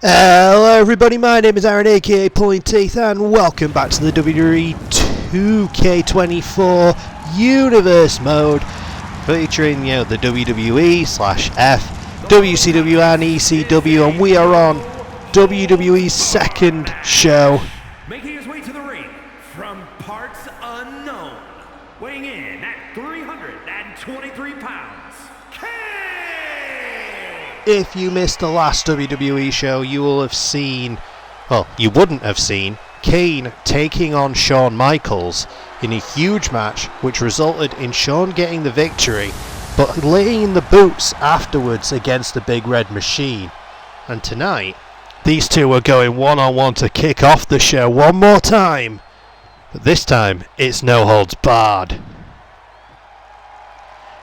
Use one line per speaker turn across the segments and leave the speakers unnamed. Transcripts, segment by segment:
Hello everybody, my name is Aaron aka AaronPullin'Teeth and welcome back to the WWE 2K24 Universe Mode featuring the WWE/F, WCW and ECW, and we are on WWE's second show.
Making his way to the ring from parts unknown, weighing in at 323 pounds, Kane!
If you missed the last WWE show, you will have seen, well, you wouldn't have seen, Kane taking on Shawn Michaels in a huge match which resulted in Shawn getting the victory but laying the boots afterwards against the Big Red Machine. And tonight, these two are going one-on-one to kick off the show one more time, but this time it's no holds barred.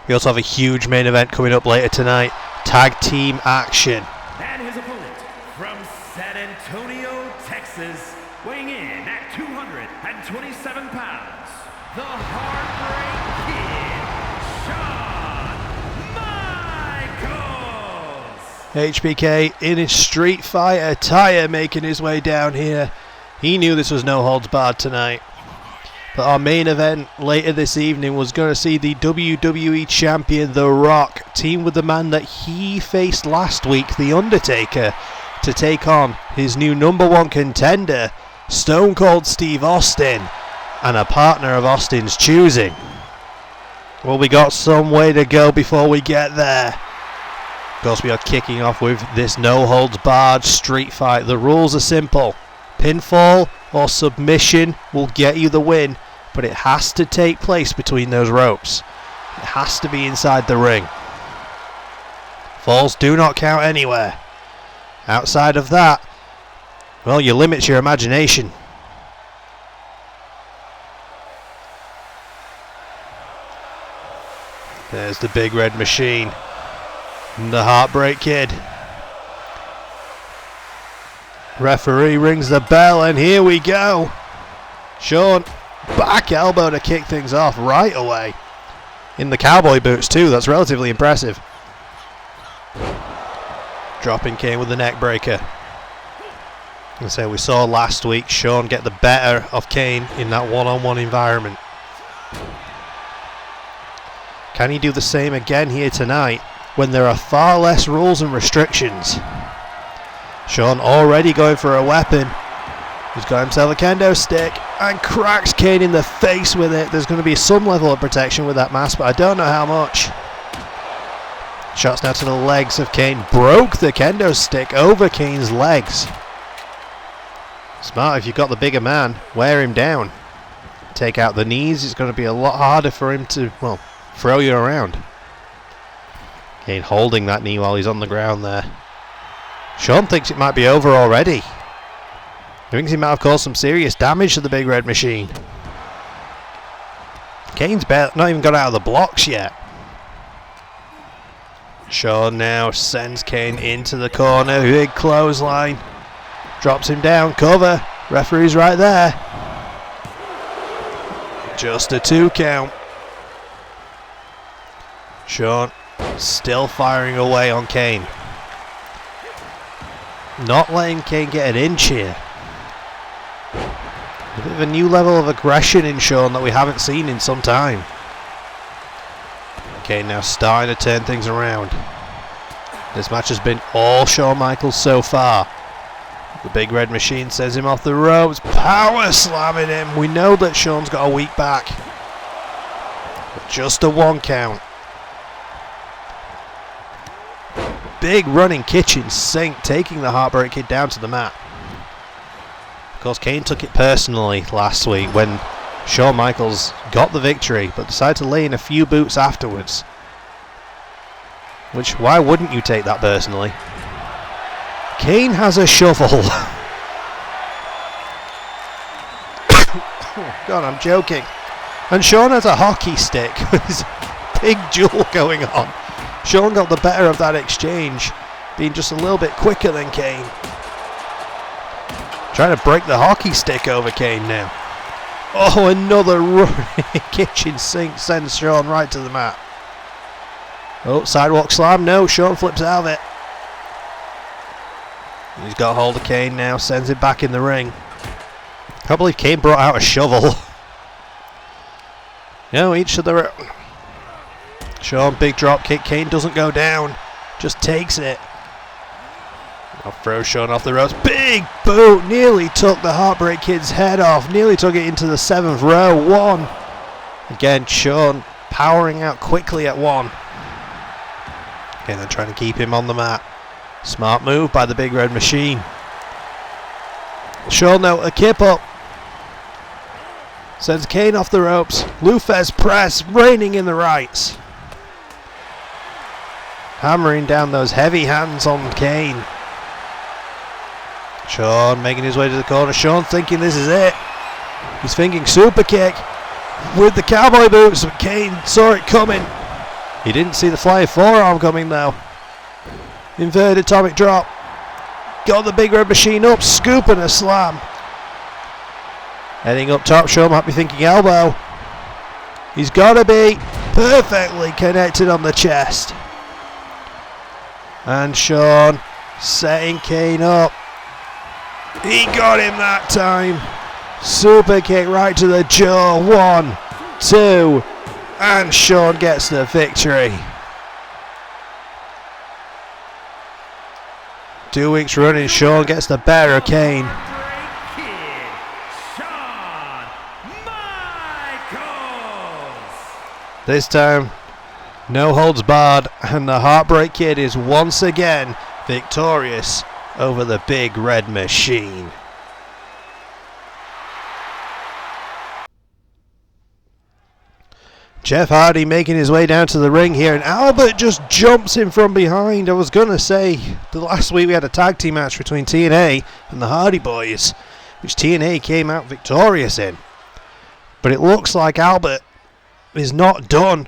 We also have a huge main event coming up later tonight, tag team action.
And his opponent from San Antonio, Texas, weighing in at 227 pounds, the Heartbreak Kid, Shawn Michaels!
HBK in his Street Fighter attire making his way down here. He knew this was no holds barred tonight. But our main event later this evening was going to see the WWE Champion The Rock team with the man that he faced last week, The Undertaker, to take on his new #1 contender, Stone Cold Steve Austin, and a partner of Austin's choosing. Well, we got some way to go before we get there. Of course, we are kicking off with this no holds barred street fight. The rules are simple. Pinfall or submission will get you the win, but it has to take place between those ropes. It has to be inside the ring. Falls do not count anywhere. Outside of that, well, you limit your imagination. There's the Big Red Machine and the Heartbreak Kid. Referee rings the bell and here we go. Shawn, back elbow to kick things off right away. In the cowboy boots too, that's relatively impressive. Dropping Kane with the neck breaker. And so we saw last week Shawn get the better of Kane in that one-on-one environment. Can he do the same again here tonight when there are far less rules and restrictions? Shawn already going for a weapon. He's got himself a kendo stick and cracks Kane in the face with it. There's going to be some level of protection with that mask, but I don't know how much. Shots now to the legs of Kane. Broke the kendo stick over Kane's legs. Smart if you've got the bigger man. Wear him down. Take out the knees. It's going to be a lot harder for him to, well, throw you around. Kane holding that knee while he's on the ground there. Shawn thinks it might be over already. He thinks he might have caused some serious damage to the Big Red Machine. Kane's not even got out of the blocks yet. Shawn now sends Kane into the corner. Big clothesline. Drops him down. Cover. Referee's right there. Just a 2 count. Shawn still firing away on Kane. Not letting Kane get an inch here. A bit of a new level of aggression in Shawn that we haven't seen in some time. Kane now starting to turn things around. This match has been all Shawn Michaels so far. The Big Red Machine sends him off the ropes, power slamming him. We know that Shawn's got a weak back. But just a 1 count. Big running kitchen sink, taking the Heartbreak Kid down to the mat. Of course, Kane took it personally last week when Shawn Michaels got the victory, but decided to lay in a few boots afterwards. Which, why wouldn't you take that personally? Kane has a shovel. God, I'm joking. And Shawn has a hockey stick with his big duel going on. Shawn got the better of that exchange, being just a little bit quicker than Kane. Trying to break the hockey stick over Kane now. Oh, another kitchen sink sends Shawn right to the mat. Oh, sidewalk slam. No, Shawn flips out of it. He's got hold of Kane now, sends it back in the ring. I can't believe Kane brought out a shovel. No, each of their own. Shawn, big drop kick. Kane doesn't go down, just takes it. I'll throw Shawn off the ropes. Big boot, nearly took the Heartbreak Kid's head off, nearly took it into the 7th row. 1. Again, Shawn powering out quickly at 1. Again, they're trying to keep him on the mat. Smart move by the Big Red Machine. Shawn now a kip up. Sends Kane off the ropes. Lufez press, raining in the rights. Hammering down those heavy hands on Kane. Shawn making his way to the corner. Shawn thinking this is it. He's thinking super kick with the cowboy boots, but Kane saw it coming. He didn't see the flying forearm coming though. Inverted atomic drop. Got the Big Red Machine up, scoop and a slam. Heading up top, Shawn might be thinking elbow. He's got to be perfectly connected on the chest. And Shawn setting Kane up. He got him that time. Super kick right to the jaw. 1, 2, and Shawn gets the victory. 2 weeks running, Shawn gets the better of Kane. This time, no holds barred, and the Heartbreak Kid is once again victorious over the Big Red Machine. Jeff Hardy making his way down to the ring here, and Albert just jumps in from behind. I was going to say, the last week we had a tag team match between TnA and the Hardy Boys, which TnA came out victorious in. But it looks like Albert is not done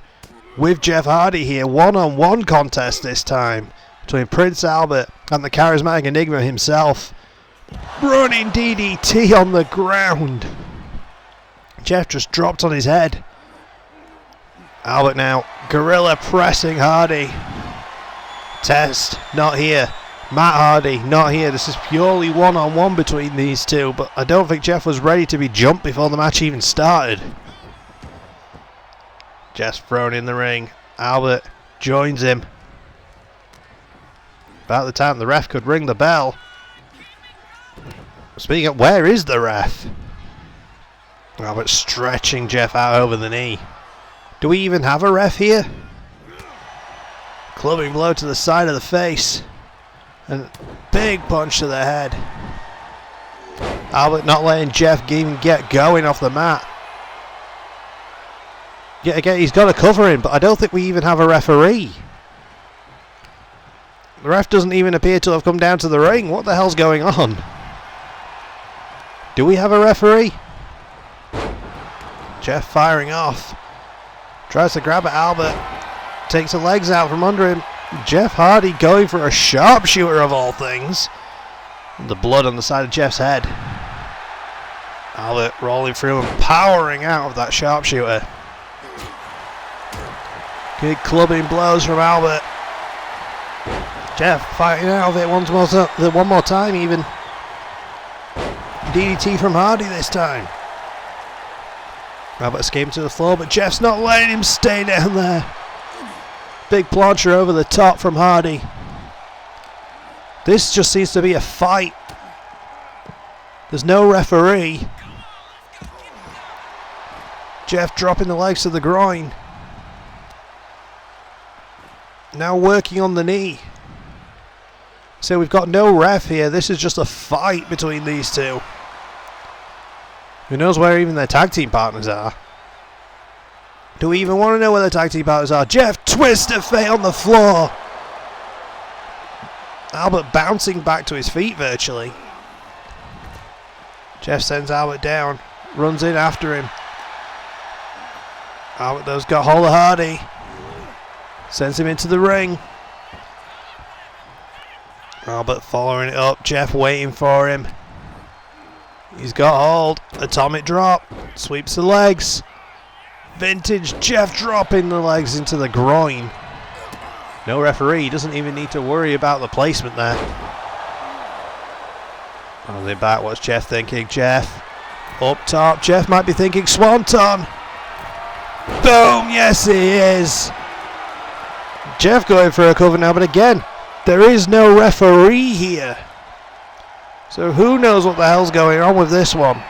with Jeff Hardy here. One-on-one contest this time between Prince Albert and the charismatic Enigma himself. Running DDT on the ground. Jeff just dropped on his head. Albert now gorilla pressing Hardy. Test not here. Matt Hardy not here. This is purely one-on-one between these two, but I don't think Jeff was ready to be jumped before the match even started. Jeff's thrown in the ring. Albert joins him. About the time the ref could ring the bell. Speaking of, where is the ref? Albert stretching Jeff out over the knee. Do we even have a ref here? Clubbing blow to the side of the face. And big punch to the head. Albert not letting Jeff even get going off the mat. Yeah, again, he's got to cover him, but I don't think we even have a referee. The ref doesn't even appear to have come down to the ring. What the hell's going on? Do we have a referee? Jeff firing off. Tries to grab at Albert. Takes the legs out from under him. Jeff Hardy going for a sharpshooter of all things. The blood on the side of Jeff's head. Albert rolling through and powering out of that sharpshooter. Good clubbing blows from Albert. Jeff fighting out of it one more time even. DDT from Hardy this time. Albert escaping to the floor, but Jeff's not letting him stay down there. Big plancher over the top from Hardy. This just seems to be a fight. There's no referee. Jeff dropping the legs to the groin. Now working on the knee. So we've got no ref here. This is just a fight between these two. Who knows where even their tag team partners are? Do we even want to know where their tag team partners are? Jeff twist of fate on the floor. Albert bouncing back to his feet virtually. Jeff sends Albert down. Runs in after him. Albert though's got hold of Hardy. Sends him into the ring. Albert following it up. Jeff waiting for him. He's got hold. Atomic drop. Sweeps the legs. Vintage Jeff dropping the legs into the groin. No referee. Doesn't even need to worry about the placement there. Rolls it back. What's Jeff thinking? Jeff up top. Jeff might be thinking Swanton. Boom! Yes, he is. Jeff going for a cover now, but again, there is no referee here. So who knows what the hell's going on with this one.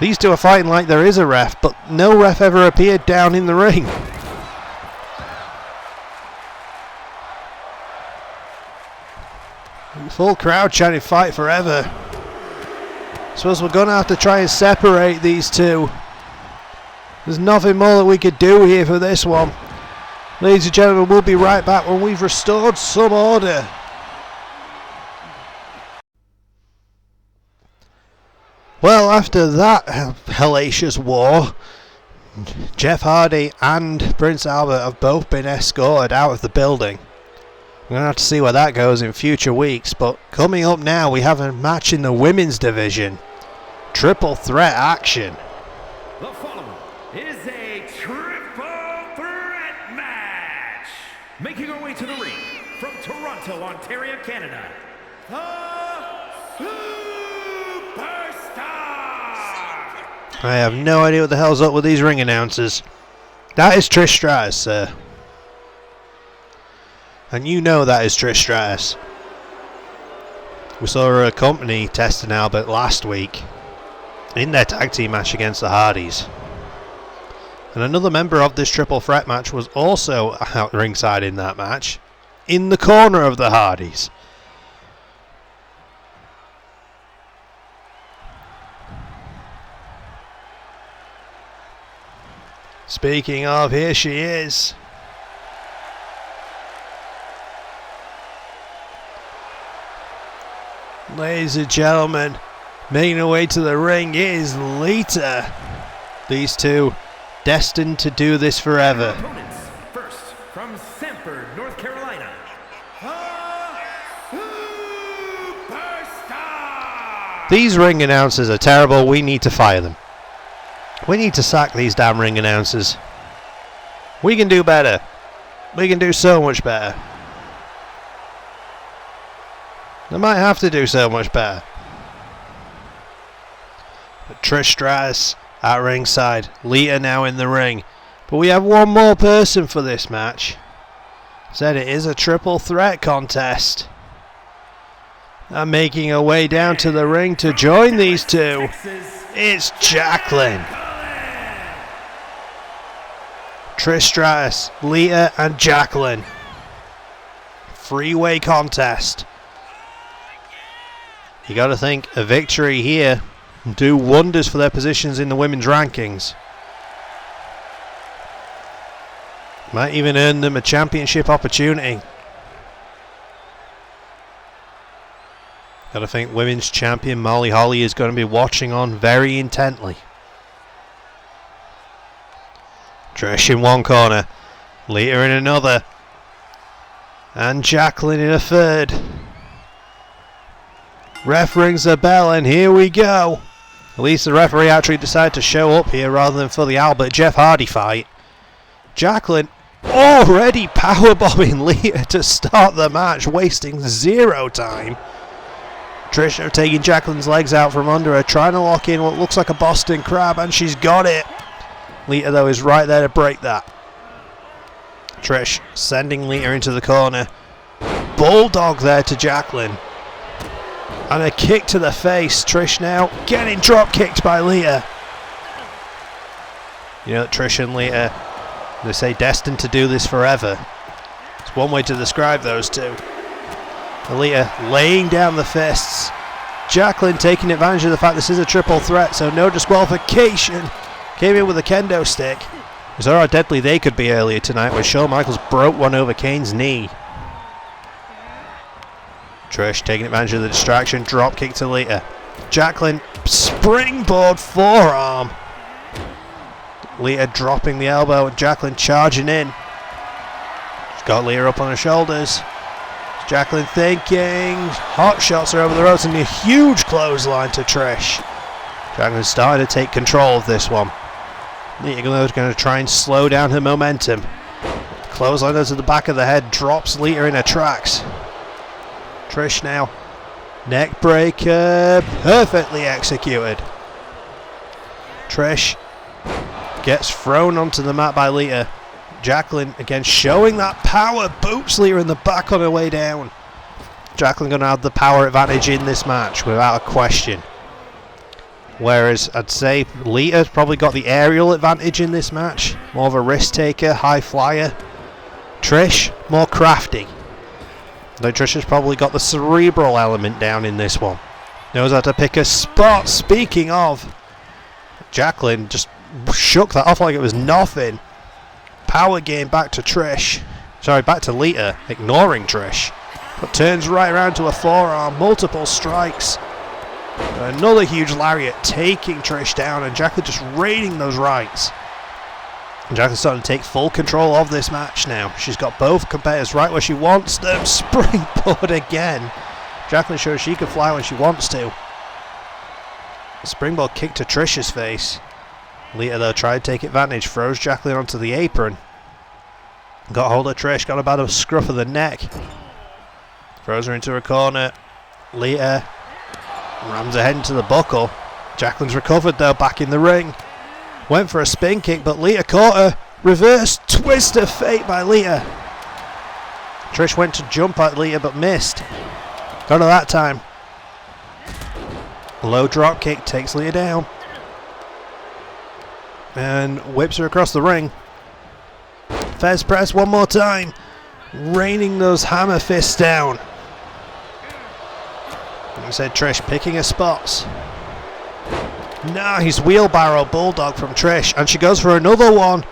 These two are fighting like there is a ref, but no ref ever appeared down in the ring. Full crowd chanting fight forever. Suppose we're going to have to try and separate these two. There's nothing more that we could do here for this one. Ladies and gentlemen, we'll be right back when we've restored some order. Well, after that hellacious war, Jeff Hardy and Prince Albert have both been escorted out of the building. We're going to have to see where that goes in future weeks, but coming up now we have a match in the women's division. Triple threat action.
The following is a triple threat match. Making her way to the ring from Toronto, Ontario, Canada, the Superstar.
I have no idea what the hell's up with these ring announcers. That is Trish Stratus, sir. And you know that is Trish Stratus. We saw her accompany Test and Albert last week in their tag team match against the Hardys. And another member of this triple threat match was also out ringside in that match, in the corner of the Hardys. Speaking of, here she is. Ladies and gentlemen, making her way to the ring is Lita. These two destined to do this forever.
Opponents, first from Sanford, North Carolina, the Superstar.
These ring announcers are terrible. We need to fire them. We need to sack these damn ring announcers. We can do better. We can do so much better. They might have to do so much better. But Trish Stratus at ringside. Lita now in the ring. But we have one more person for this match. Said it is a triple threat contest. And making her way down to the ring to join these two, it's Jacqueline. Trish Stratus, Lita and Jacqueline. Three-way contest. You got to think a victory here will do wonders for their positions in the women's rankings. Might even earn them a championship opportunity. Got to think women's champion Molly Holly is going to be watching on very intently. Trish in one corner, Lita in another, and Jacqueline in a third. Ref rings the bell and here we go. At least the referee actually decided to show up here rather than for the Albert Jeff Hardy fight. Jacqueline already powerbombing Lita to start the match, wasting zero time. Trish taking Jacqueline's legs out from under her, trying to lock in what looks like a Boston Crab, and she's got it. Lita though is right there to break that. Trish sending Lita into the corner. Bulldog there to Jacqueline. And a kick to the face. Trish now getting drop kicked by Lita. You know, Trish and Lita, they say destined to do this forever. It's one way to describe those two. Lita laying down the fists. Jacqueline taking advantage of the fact this is a triple threat, so no disqualification. Came in with a kendo stick. We saw how deadly they could be earlier tonight when Shawn Michaels broke one over Kane's knee. Trish taking advantage of the distraction, drop kick to Lita. Jacqueline springboard forearm. Lita dropping the elbow and Jacqueline charging in. She's got Lita up on her shoulders. Jacqueline thinking. Hot shots are over the ropes and a huge clothesline to Trish. Jacqueline's starting to take control of this one. Lita going to try and slow down her momentum. Clothesline to the back of the head, drops Lita in her tracks. Trish now Neck breaker, perfectly executed. Trish gets thrown onto the mat by Lita. Jacqueline again showing that power, boots Lita in the back on her way down. Jacqueline going to have the power advantage in this match without a question. Whereas I'd say Lita's probably got the aerial advantage in this match. More of a risk taker, high flyer. Trish, more crafty. Though Trish has probably got the cerebral element down in this one. Knows how to pick a spot. Speaking of, Jacqueline just shook that off like it was nothing. Power game back to Trish. Sorry, back to Lita, ignoring Trish. But turns right around to a forearm. Multiple strikes. Another huge lariat taking Trish down, and Jacqueline just raiding those rights. And Jacqueline's starting to take full control of this match now. She's got both competitors right where she wants them. Springboard again. Jacqueline shows she can fly when she wants to. Springboard kick to Trish's face. Lita though tried to take advantage, throws Jacqueline onto the apron. Got hold of Trish, got about a scruff of the neck. Throws her into her corner. Lita rams her head into the buckle. Jacqueline's recovered though, back in the ring. Went for a spin kick, but Lita caught her. Reverse twist of fate by Lita. Trish went to jump at Lita but missed. Got her that time. Low drop kick takes Lita down. And whips her across the ring. Fez press one more time. Raining those hammer fists down. Like I said, Trish picking her spots. Nice wheelbarrow bulldog from Trish. And she goes for another one.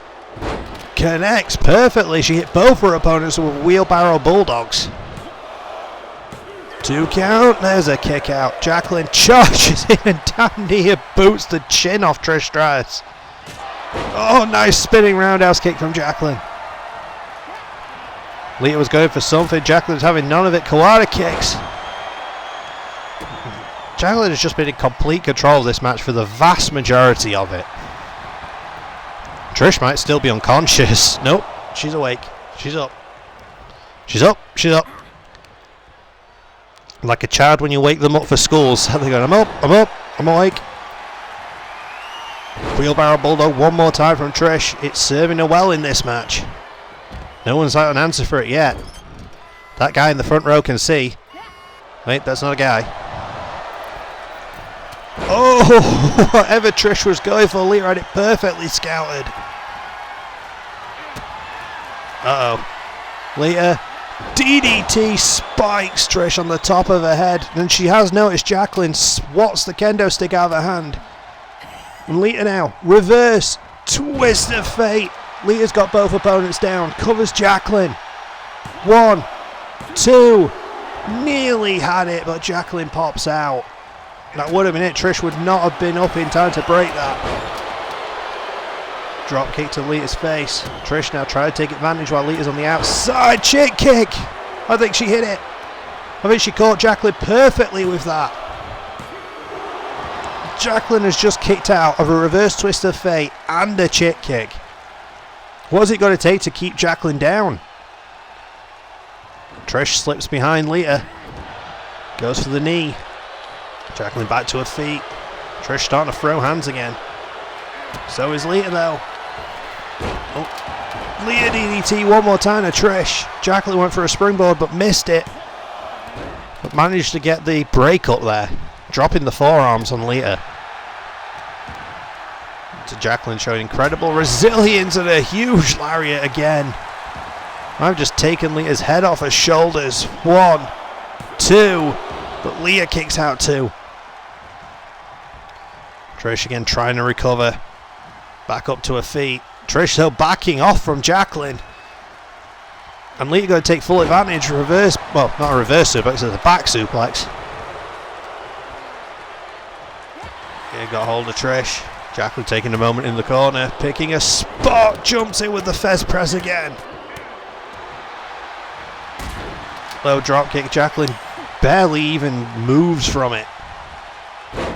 Connects perfectly. She hit both her opponents with wheelbarrow bulldogs. 2 count. There's a kick out. Jacqueline charges in and down near boots the chin off Trish Stratus. Oh, nice spinning roundhouse kick from Jacqueline. Lita was going for something. Jacqueline's having none of it. Kawada kicks. Jacqueline has just been in complete control of this match for the vast majority of it. Trish might still be unconscious. Nope, she's awake. She's up. She's up. She's up. Like a child when you wake them up for schools. They're going, I'm up, I'm up, I'm awake. Wheelbarrow bulldog one more time from Trish. It's serving her well in this match. No one's had an answer for it yet. That guy in the front row can see. Wait, that's not a guy. Oh, whatever Trish was going for, Lita had it perfectly scouted. Uh-oh. Lita, DDT spikes Trish on the top of her head. And she has noticed Jacqueline swats the kendo stick out of her hand. And Lita now, reverse, twist of fate. Lita's got both opponents down, covers Jacqueline. 1, 2, nearly had it, but Jacqueline pops out. That would have been it. Trish would not have been up in time to break that. Drop kick to Lita's face. Trish now trying to take advantage while Lita's on the outside. Chick kick. I think she hit it. I think she caught Jacqueline perfectly with that. Jacqueline has just kicked out of a reverse twist of fate and a chick kick. What's it going to take to keep Jacqueline down? Trish slips behind Lita. Goes for the knee. Jacqueline back to her feet. Trish starting to throw hands again. So is Lita though. Oh. Lita DDT one more time to Trish. Jacqueline went for a springboard but missed it. But managed to get the break up there. Dropping the forearms on Lita. To Jacqueline showing incredible resilience and a huge lariat again. I've just taken Lita's head off her shoulders. 1, 2. But Lita kicks out 2. Trish again trying to recover. Back up to her feet. Trish though backing off from Jacqueline. And Lita going to take full advantage. Reverse, well, not a reverse suplex, it's a back suplex. Yeah, got hold of Trish. Jacqueline taking a moment in the corner. Picking a spot. Jumps in with the Fez press again. Low drop kick. Jacqueline barely even moves from it.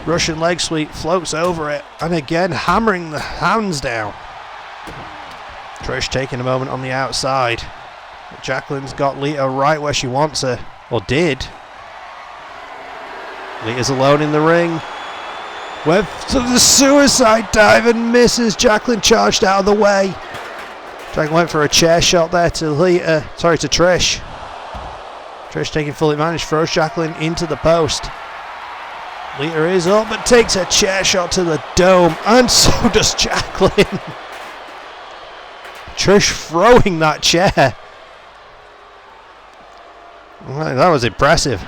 Russian leg sweep, floats over it, and again hammering the hands down. Trish taking a moment on the outside. Jacqueline's got Lita right where she wants her, or did. Lita's alone in the ring. Went to the suicide dive and misses. Jacqueline charged out of the way. Jacqueline went for a chair shot there to Lita. Sorry, to Trish. Trish taking full advantage, throws Jacqueline into the post. Lita is up but takes a chair shot to the dome, and so does Jacqueline. Trish throwing that chair. That was impressive.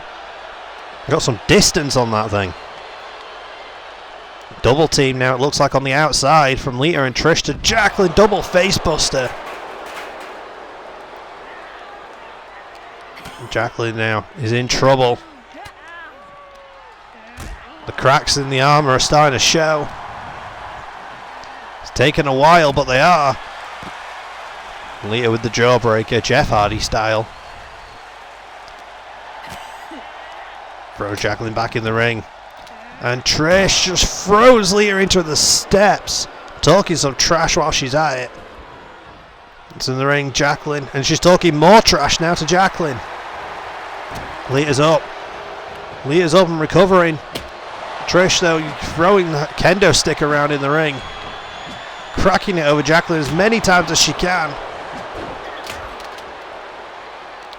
Got some distance on that thing. Double team now, it looks like, on the outside from Lita and Trish to Jacqueline. Double face buster. Jacqueline now is in trouble. The cracks in the armor are starting to show. It's taken a while, but they are. Lita with the jawbreaker, Jeff Hardy style. Throws Jacqueline back in the ring. And Trish just throws Lita into the steps. Talking some trash while she's at it. It's in the ring, Jacqueline. And she's talking more trash now to Jacqueline. Lita's up. Lita's up and recovering. Trish, though, throwing that kendo stick around in the ring. Cracking it over Jacqueline as many times as she can.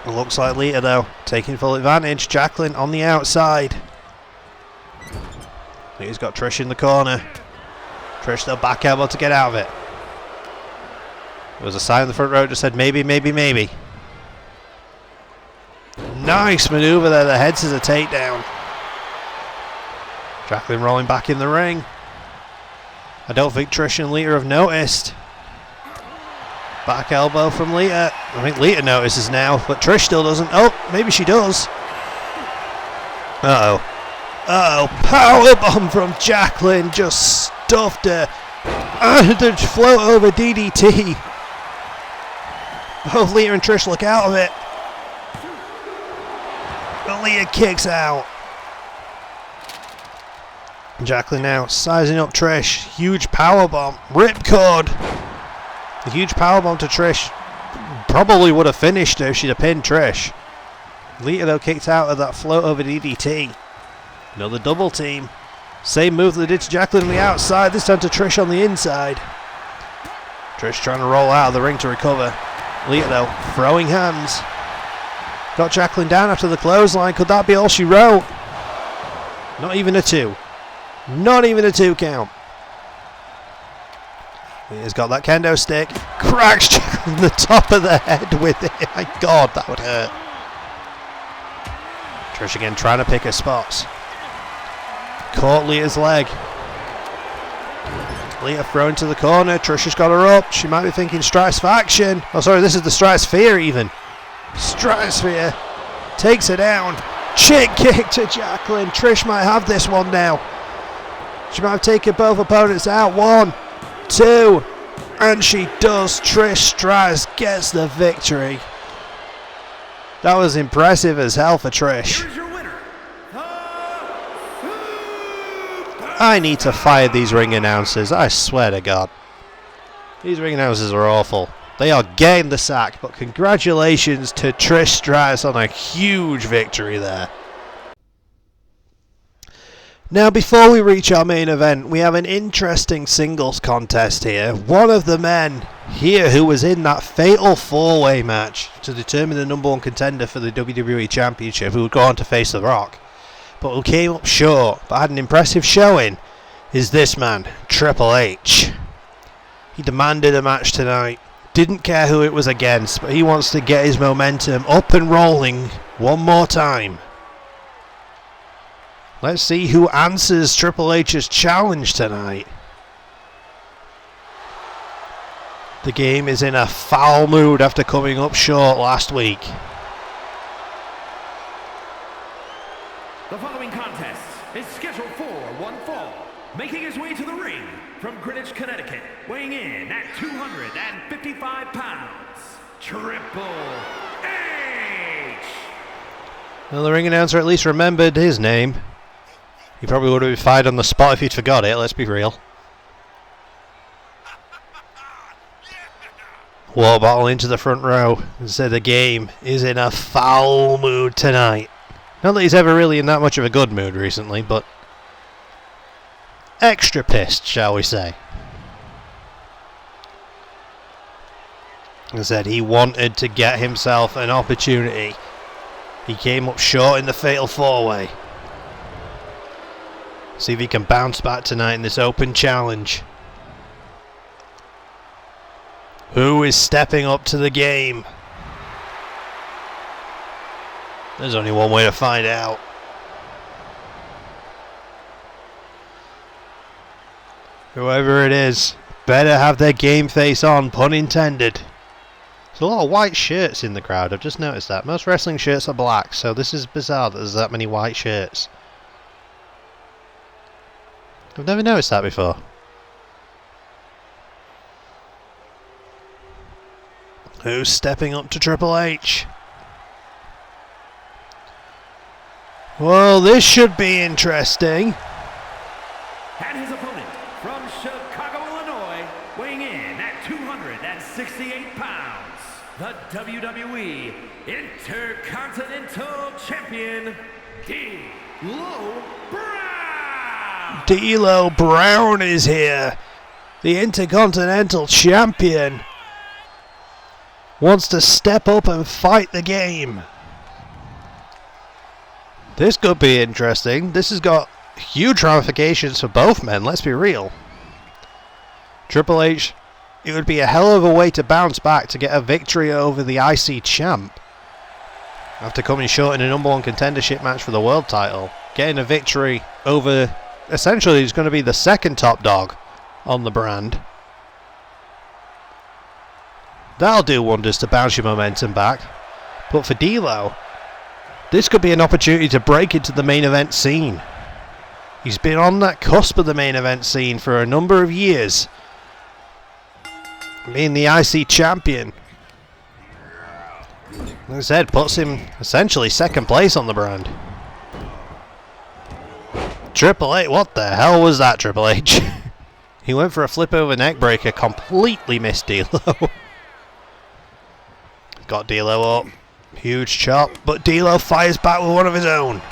It looks like Lita, though, taking full advantage. Jacqueline on the outside. Lita's got Trish in the corner. Trish, though, back elbow to get out of it. There was a sign in the front row that just said maybe, maybe, maybe. Nice maneuver there. The head scissor takedown. Jacqueline rolling back in the ring. I don't think Trish and Lita have noticed. Back elbow from Lita. I think Lita notices now, but Trish still doesn't. Oh, maybe she does. Uh-oh. Uh-oh. Powerbomb from Jacqueline. Just stuffed her. And the float over DDT. Both Lita and Trish look out of it. But Lita kicks out. Jacqueline now sizing up Trish. Huge powerbomb. Ripcord. A huge powerbomb to Trish. Probably would have finished her if she'd have pinned Trish. Lita, though, kicked out of that float over DDT. Another double team. Same move that they did to Jacqueline on the outside. This time to Trish on the inside. Trish trying to roll out of the ring to recover. Lita, though, throwing hands. Got Jacqueline down after the clothesline. Could that be all she wrote? Not even a 2. Not even a 2 count. He's got that kendo stick. Cracks Jacqueline the top of the head with it. My God, that would hurt. Trish again trying to pick her spots. Caught Lita's leg. Lita thrown to the corner. Trish has got her up. She might be thinking Stratosphere. Oh, sorry, this is the Stratosphere even. Stratosphere takes her down. Chick kick to Jacqueline. Trish might have this one now. She might have taken both opponents out. 1, 2, and she does. Trish Stratus gets the victory. That was impressive as hell for Trish.
Here's your winner,
I need to fire these ring announcers, I swear to God. These ring announcers are awful. They are getting the sack, but congratulations to Trish Stratus on a huge victory there. Now, before we reach our main event, we have an interesting singles contest here. One of the men here who was in that fatal 4-way match to determine the number 1 contender for the WWE Championship, who would go on to face The Rock, but who came up short but had an impressive showing, is this man, Triple H. He demanded a match tonight. Didn't care who it was against, but he wants to get his momentum up and rolling one more time. Let's see who answers Triple H's challenge tonight. The game is in a foul mood after coming up short last week.
The following contest is scheduled for one fall. Making his way to the ring from Greenwich, Connecticut, weighing in at 255 pounds, Triple H!
Well, the ring announcer at least remembered his name. He probably would have been fired on the spot if he'd forgot it, let's be real. Water bottle into the front row and said the game is in a foul mood tonight. Not that he's ever really in that much of a good mood recently, but extra pissed, shall we say. As I said, he wanted to get himself an opportunity. He came up short in the Fatal 4-Way. See if he can bounce back tonight in this open challenge. Who is stepping up to the game? There's only one way to find out. Whoever it is, better have their game face on, pun intended. There's a lot of white shirts in the crowd, I've just noticed that. Most wrestling shirts are black, so this is bizarre that there's that many white shirts. I've never noticed that before. Who's stepping up to Triple H? Well, this should be interesting.
And his opponent from Chicago, Illinois, weighing in at 268 pounds, the WWE Intercontinental Champion, D'Lo Brown.
D'Lo Brown is here. The Intercontinental Champion wants to step up and fight the game. This could be interesting. This has got huge ramifications for both men, let's be real. Triple H, it would be a hell of a way to bounce back to get a victory over the IC champ. After coming short in a #1 contendership match for the world title, getting a victory over essentially who's going to be the second top dog on the brand. That'll do wonders to bounce your momentum back. But for D'Lo, this could be an opportunity to break into the main event scene. He's been on that cusp of the main event scene for a number of years. Being the IC champion, like I said, puts him essentially second place on the brand. Triple H, what the hell was that, Triple H? He went for a flip over neck breaker, completely missed D'Lo. Got D'Lo up. Huge chop, but D'Lo fires back with one of his own.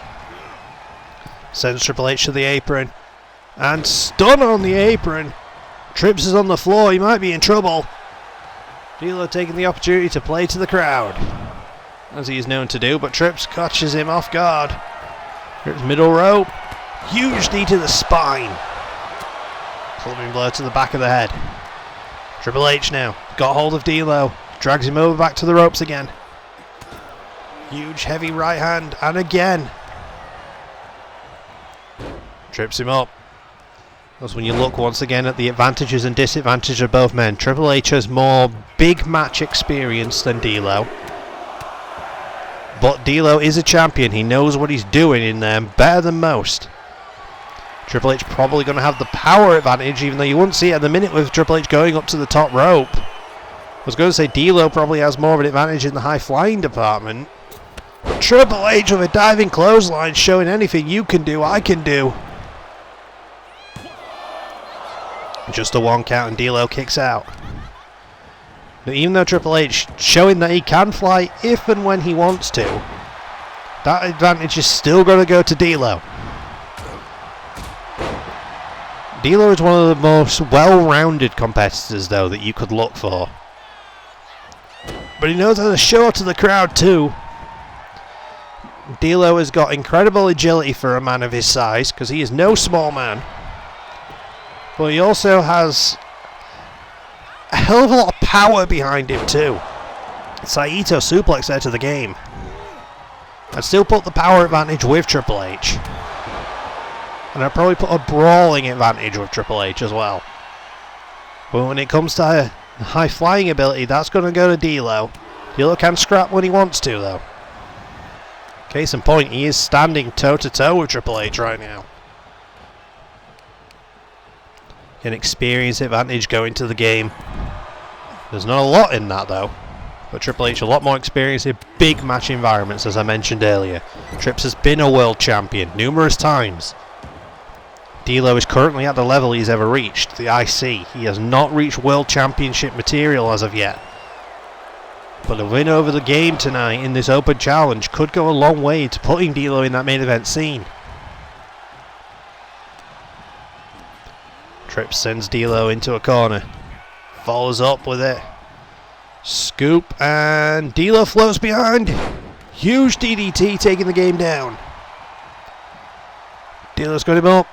Sends Triple H to the apron. And stun on the apron. Trips is on the floor, he might be in trouble. D'Lo taking the opportunity to play to the crowd, as he is known to do, but Trips catches him off guard. Trips middle rope. Huge knee to the spine. Clubbing blow to the back of the head. Triple H now. Got hold of D'Lo. Drags him over back to the ropes again. Huge heavy right hand, and again trips him up. That's when you look once again at the advantages and disadvantages of both men. Triple H has more big match experience than D'Lo, but D'Lo is a champion. He knows what he's doing in there better than most. Triple H probably going to have the power advantage, even though you wouldn't see it at the minute with Triple H going up to the top rope. I was going to say D'Lo probably has more of an advantage in the high flying department. Triple H with a diving clothesline, showing anything you can do, I can do. Just a 1 count and D'Lo kicks out. But even though Triple H showing that he can fly if and when he wants to, that advantage is still going to go to D'Lo. D'Lo is one of the most well-rounded competitors, though, that you could look for. But he knows how to show up to the crowd too. D'Lo has got incredible agility for a man of his size, because he is no small man. But he also has a hell of a lot of power behind him too. Saito suplex out of the game. I'd still put the power advantage with Triple H. And I'd probably put a brawling advantage with Triple H as well. But when it comes to high flying ability, that's going to go to D'Lo. D'Lo can scrap when he wants to, though. Case in point, he is standing toe to toe with Triple H right now. An experience advantage going to the game. There's not a lot in that, though. But Triple H a lot more experience in big match environments, as I mentioned earlier. Trips has been a world champion numerous times. D'Lo is currently at the level he's ever reached, the IC. He has not reached World Championship material as of yet. But a win over the game tonight in this open challenge could go a long way to putting D'Lo in that main event scene. Trips sends D'Lo into a corner. Follows up with it. Scoop, and D'Lo floats behind. Huge DDT taking the game down. D'Lo's got him up.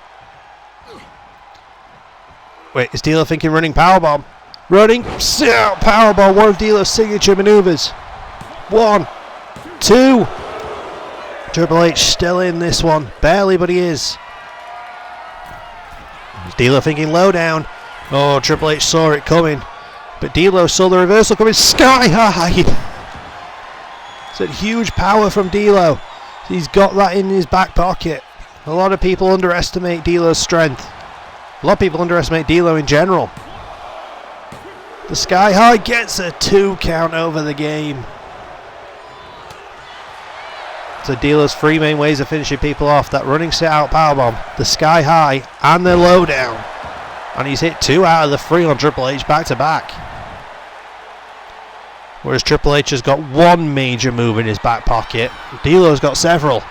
Wait, is D'Lo thinking running powerbomb? Running powerbomb, one of D'Lo's signature maneuvers. 1, 2. Triple H still in this one. Barely, but he is. Is D'Lo thinking low down? Oh, Triple H saw it coming. But D'Lo saw the reversal coming sky high. It's a huge power from D'Lo. He's got that in his back pocket. A lot of people underestimate D'Lo's strength. A lot of people underestimate D'Lo in general. The sky high gets a 2 count over the game. So D'Lo's 3 main ways of finishing people off: that running sit out powerbomb, the sky high, and the low down. And he's hit 2 out of the 3 on Triple H back to back. Whereas Triple H has got 1 major move in his back pocket, D'Lo's got several.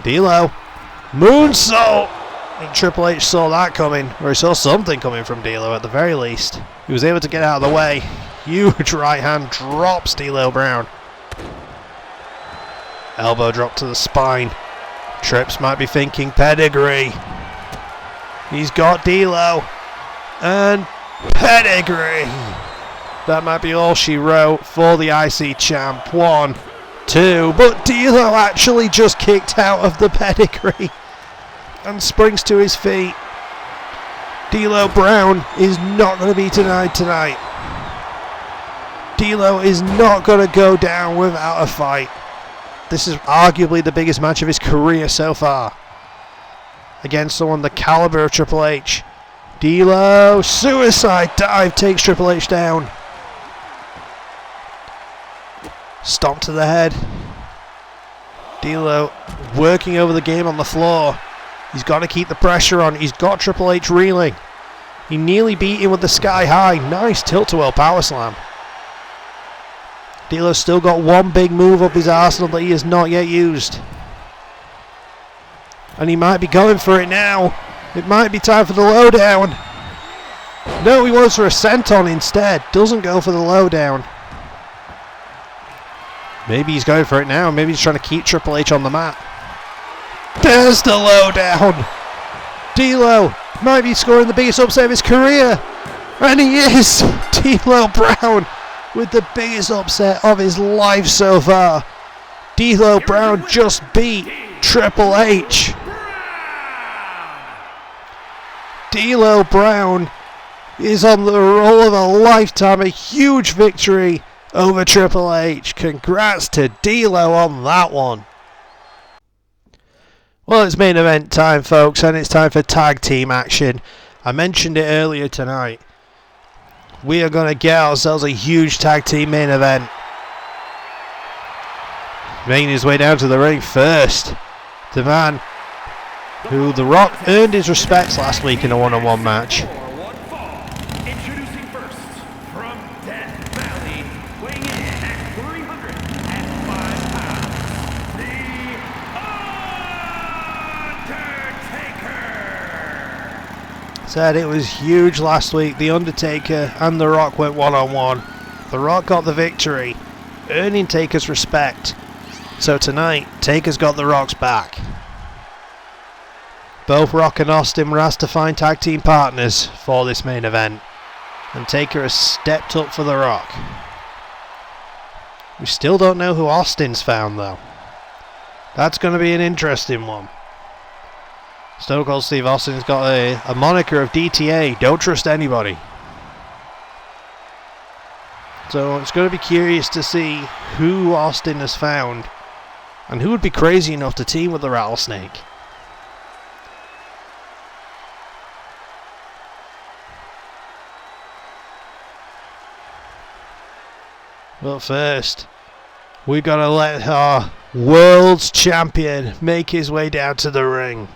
D'Lo, moonsault! And Triple H saw that coming, or he saw something coming from D'Lo at the very least. He was able to get out of the way. Huge right hand drops D'Lo Brown. Elbow drop to the spine. Trips might be thinking pedigree. He's got D'Lo. And pedigree. That might be all she wrote for the IC champ. 1, 2. But D'Lo actually just kicked out of the pedigree and springs to his feet. D'Lo Brown is not going to be denied tonight. D'Lo is not going to go down without a fight. This is arguably the biggest match of his career so far. Against someone the caliber of Triple H. D'Lo, suicide dive, takes Triple H down. Stomp to the head. D'Lo working over the game on the floor. He's got to keep the pressure on. He's got Triple H reeling. He nearly beat him with the sky high. Nice tilt-to-well power slam. D'Lo's still got 1 big move up his arsenal that he has not yet used. And he might be going for it now. It might be time for the lowdown. No, he goes for a senton instead. Doesn't go for the lowdown. Maybe he's going for it now. Maybe he's trying to keep Triple H on the mat. There's the lowdown. D'Lo might be scoring the biggest upset of his career. And he is. D'Lo Brown with the biggest upset of his life so far. D'Lo Brown just beat Triple H. D'Lo Brown is on the roll of a lifetime. A huge victory over Triple H. Congrats to D'Lo on that one. Well, it's main event time, folks, and it's time for tag team action. I mentioned it earlier tonight. We are going to get ourselves a huge tag team main event. Making his way down to the ring first. The man who The Rock earned his respects last week in a one-on-one match.
Introducing first, from Death Valley, weighing in at 305 pounds, The Undertaker!
Said it was huge last week. The Undertaker and The Rock went one-on-one. The Rock got the victory, earning Taker's respect. So tonight, Taker's got The Rock's back. Both Rock and Austin were asked to find tag team partners for this main event, and Taker has stepped up for The Rock. We still don't know who Austin's found though. That's going to be an interesting one. Stone Cold Steve Austin's got a moniker of DTA, don't trust anybody. So it's going to be curious to see who Austin has found and who would be crazy enough to team with the Rattlesnake. But first, we got to let our world's champion make his way down to the ring.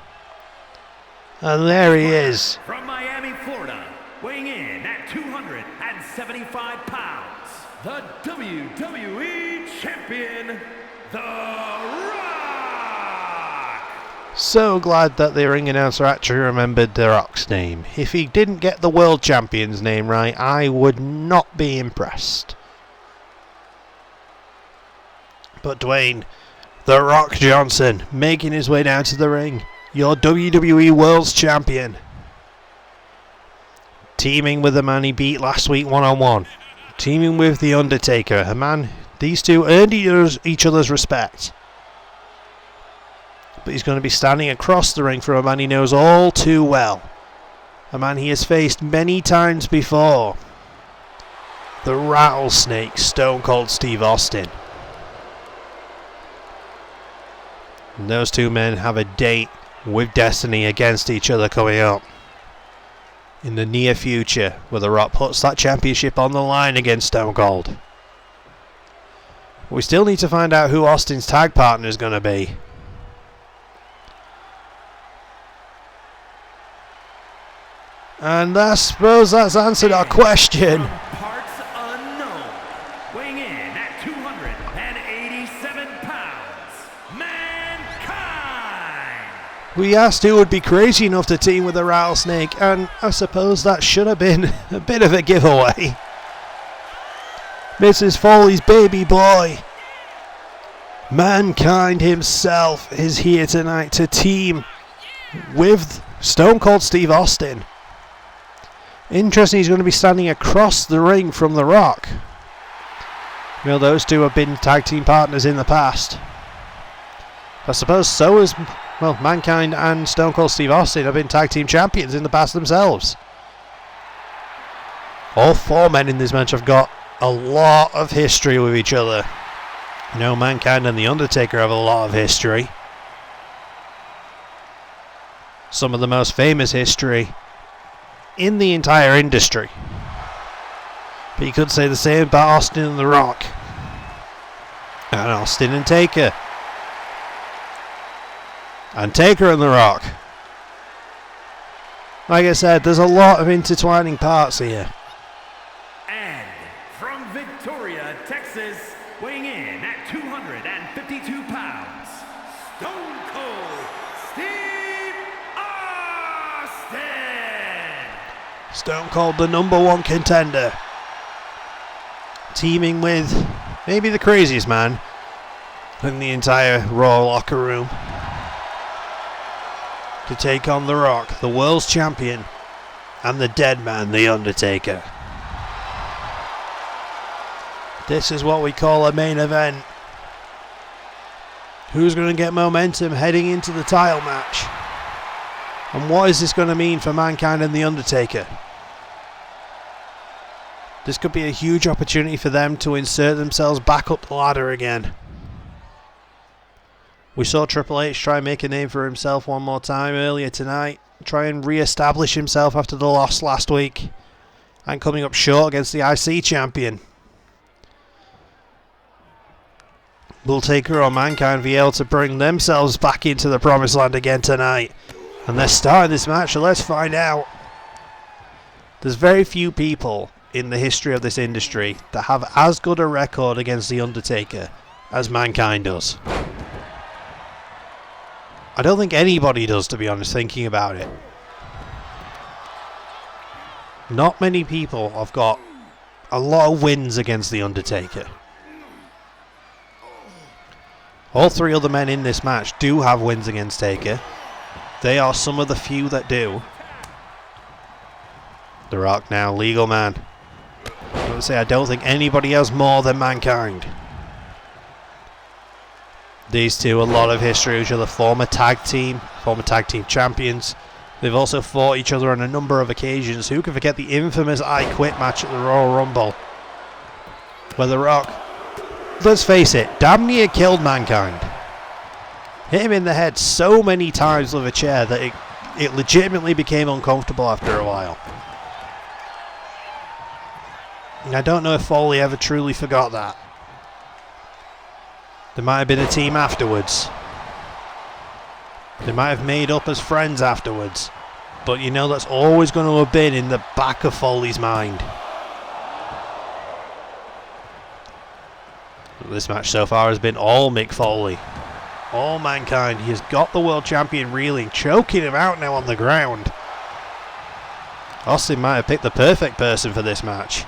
And there he is.
From Miami, Florida, weighing in at 275 pounds, the WWE Champion, The Rock!
So glad that the ring announcer actually remembered The Rock's name. If he didn't get the World Champion's name right, I would not be impressed. But Dwayne, The Rock Johnson, making his way down to the ring. Your WWE World's Champion. Teaming with the man he beat last week one-on-one. Teaming with The Undertaker, a man, these two earned each other's respect. But he's going to be standing across the ring from a man he knows all too well. A man he has faced many times before. The Rattlesnake, Stone Cold Steve Austin. And those two men have a date with destiny against each other coming up in the near future, where The Rock puts that championship on the line against Stone Cold. We still need to find out who Austin's tag partner is going to be. And I suppose that's answered our question.
Parts unknown, weighing in at 287 pounds, Mankind!
We asked who would be crazy enough to team with the Rattlesnake, and I suppose that should have been a bit of a giveaway. Mrs. Foley's baby boy, Mankind himself, is here tonight to team with Stone Cold Steve Austin. Interesting, he's going to be standing across the ring from The Rock. You know, those two have been tag team partners in the past. I suppose so is, well, Mankind and Stone Cold Steve Austin have been tag team champions in the past themselves. All four men in this match have got a lot of history with each other. You know, Mankind and The Undertaker have a lot of history. Some of the most famous history in the entire industry. But you could say the same about Austin and The Rock. And Austin and Taker. And Taker and The Rock. Like I said, there's a lot of intertwining parts here.
And from Victoria, Texas, weighing in at 252 pounds, Stone Cold Steve Austin!
Stone Cold, the #1 contender. Teaming with maybe the craziest man in the entire Raw locker room. To take on The Rock, the world's champion, and the dead man, The Undertaker. This is what we call a main event. Who's going to get momentum heading into the title match? And what is this going to mean for Mankind and The Undertaker? This could be a huge opportunity for them to insert themselves back up the ladder again. We saw Triple H try and make a name for himself one more time earlier tonight. Try and re-establish himself after the loss last week. And coming up short against the IC champion. Will Taker or Mankind be able to bring themselves back into the promised land again tonight? And they're starting this match, so let's find out. There's very few people in the history of this industry that have as good a record against The Undertaker as Mankind does. I don't think anybody does, to be honest, thinking about it. Not many people have got a lot of wins against The Undertaker. All three other men in this match do have wins against Taker. They are some of the few that do. The Rock now, legal man. I would say I don't think anybody has more than Mankind. These two, a lot of history with each other, former tag team champions. They've also fought each other on a number of occasions. Who can forget the infamous I Quit match at the Royal Rumble? Where The Rock, let's face it, damn near killed Mankind. Hit him in the head so many times with a chair that it legitimately became uncomfortable after a while. And I don't know if Foley ever truly forgot that. There might have been a team afterwards. They might have made up as friends afterwards. But you know that's always going to have been in the back of Foley's mind. This match so far has been all Mick Foley. All Mankind. He has got the world champion reeling, choking him out now on the ground. Austin might have picked the perfect person for this match.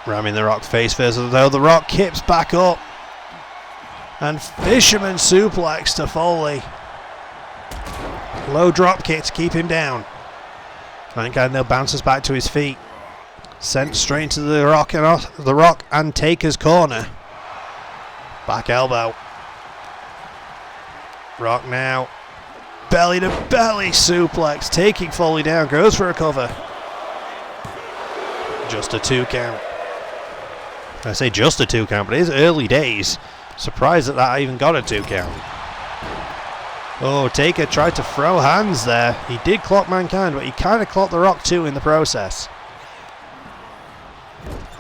Ramming the Rock face first, though the Rock kips back up. And fisherman suplex to Foley. Low drop kick to keep him down. Mankind now bounces back to his feet. Sent straight into the Rock and Taker's corner. Back elbow. Rock now. Belly to belly suplex. Taking Foley down. Goes for a cover. Just a 2 count. I say just a 2 count, but it is early days. Surprised that even got a 2 count. Oh, Taker tried to throw hands there. He did clock Mankind, but he kind of clocked the Rock too in the process.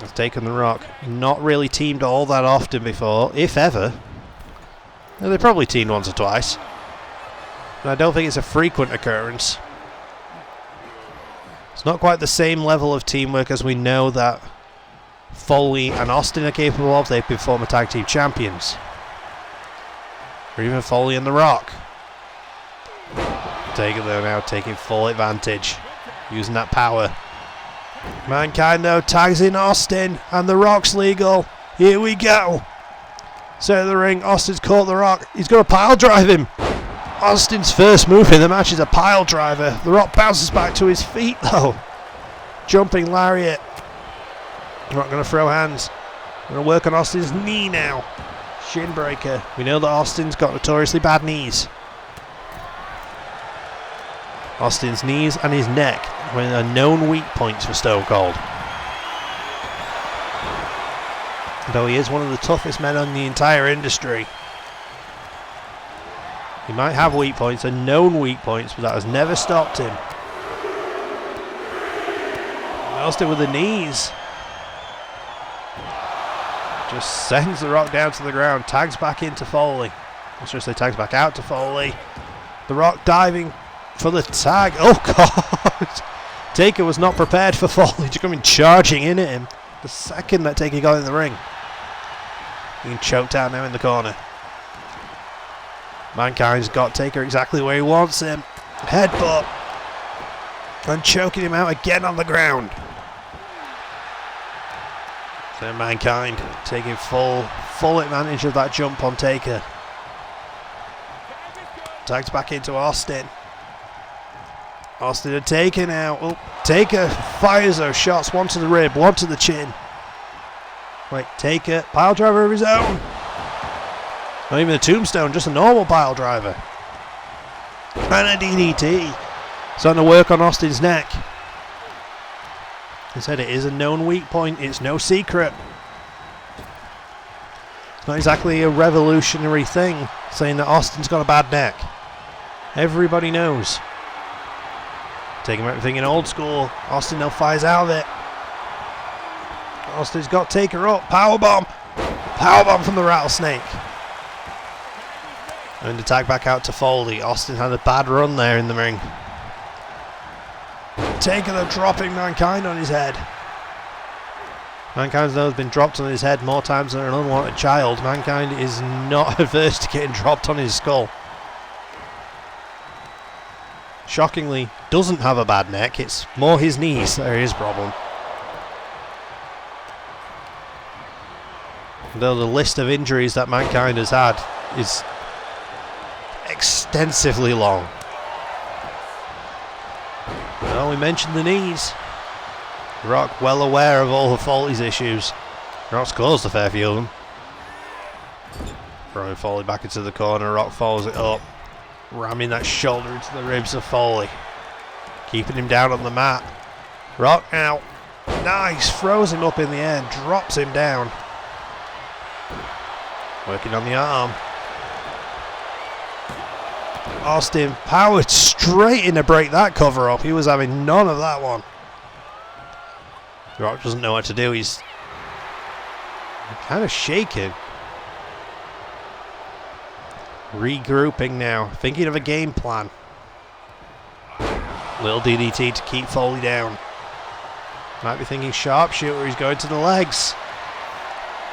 I've taken the Rock. Not really teamed all that often before, if ever. Well, they probably teamed once or twice. And I don't think it's a frequent occurrence. It's not quite the same level of teamwork as we know that Foley and Austin are capable of. They've been former tag team champions. Or even Foley and The Rock. Taker though now taking full advantage. Using that power. Mankind though tags in Austin. And The Rock's legal. Here we go. Center of the ring. Austin's caught The Rock. He's going to pile drive him. Austin's first move in the match is a pile driver. The Rock bounces back to his feet though. Jumping lariat. Not going to throw hands. Going to work on Austin's knee now. Shin breaker. We know that Austin's got notoriously bad knees. Austin's knees and his neck are known weak points for Stone Cold. Though he is one of the toughest men on the entire industry. He might have weak points and known weak points, but that has never stopped him. Austin with the knees. Just sends The Rock down to the ground. Tags back into Foley. I should say tags back out to Foley. The Rock diving for the tag. Oh God! Taker was not prepared for Foley to come in charging in at him. The second that Taker got in the ring. Being choked out now in the corner. Mankind's got Taker exactly where he wants him. Headbutt. And choking him out again on the ground. So Mankind taking full advantage of that jump on Taker. Tags back into Austin. Austin and Taker now. Oh, Taker fires those shots. One to the rib, one to the chin. Wait, Taker, pile driver of his own. Not even a tombstone, just a normal pile driver. And a DDT. Starting to work on Austin's neck. I said it is a known weak point. It's no secret. It's not exactly a revolutionary thing saying that Austin's got a bad neck. Everybody knows. Taking everything in old school. Austin now fires out of it. Austin's got Taker up. Powerbomb. Powerbomb from the Rattlesnake. And the tag back out to Foley. Austin had a bad run there in the ring. Taker though dropping Mankind on his head. Mankind's nose has been dropped on his head more times than an unwanted child. Mankind is not averse to getting dropped on his skull. Shockingly, doesn't have a bad neck. It's more his knees that are his problem. Though the list of injuries that Mankind has had is extensively long. Well, we mentioned the knees. Rock well aware of all of Foley's issues. Rock's caused a fair few of them. Throwing Foley back into the corner. Rock follows it up. Ramming that shoulder into the ribs of Foley. Keeping him down on the mat. Rock now. Nice. Throws him up in the air and drops him down. Working on the arm. Austin powered straight in to break that cover up. He was having none of that one. Rock doesn't know what to do. He's kind of shaking. Regrouping now. Thinking of a game plan. Little DDT to keep Foley down. Might be thinking sharpshooter. He's going to the legs.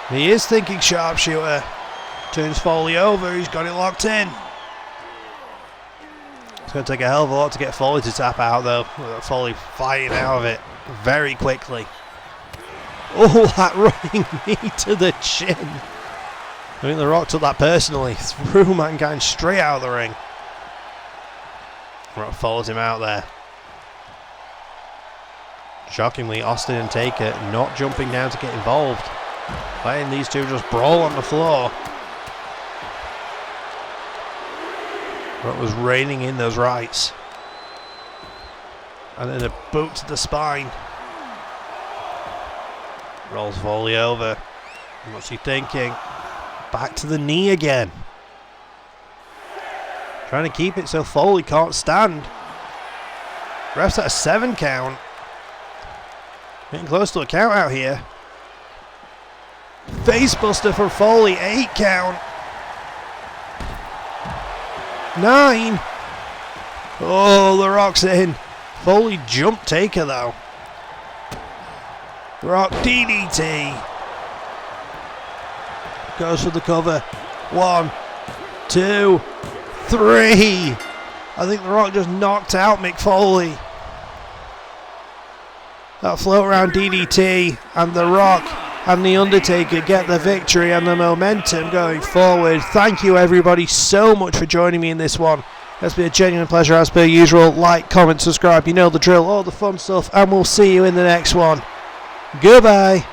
He is thinking sharpshooter. Turns Foley over. He's got it locked in. It's going to take a hell of a lot to get Foley to tap out, though. Foley fighting out of it very quickly. Oh, that running knee to the chin. I think The Rock took that personally. Threw Mankind straight out of the ring. Rock follows him out there. Shockingly, Austin and Taker not jumping down to get involved. Letting these two just brawl on the floor. Rock was reining in those rights. And then a boot to the spine. Rolls Foley over. What's he thinking? Back to the knee again. Trying to keep it so Foley can't stand. Ref's at a 7 count. Getting close to a count out here. Facebuster from Foley, 8 count. 9. Oh, The Rock's in. Foley jumped Taker though. The Rock DDT. Goes for the cover. 1, 2, 3. I think The Rock just knocked out Mick Foley. That float around DDT, and The Rock and The Undertaker get the victory and the momentum going forward. Thank you everybody so much for joining me in this one. It's been a genuine pleasure as per usual. Like, comment, subscribe, you know the drill, all the fun stuff, and we'll see you in the next one. Goodbye.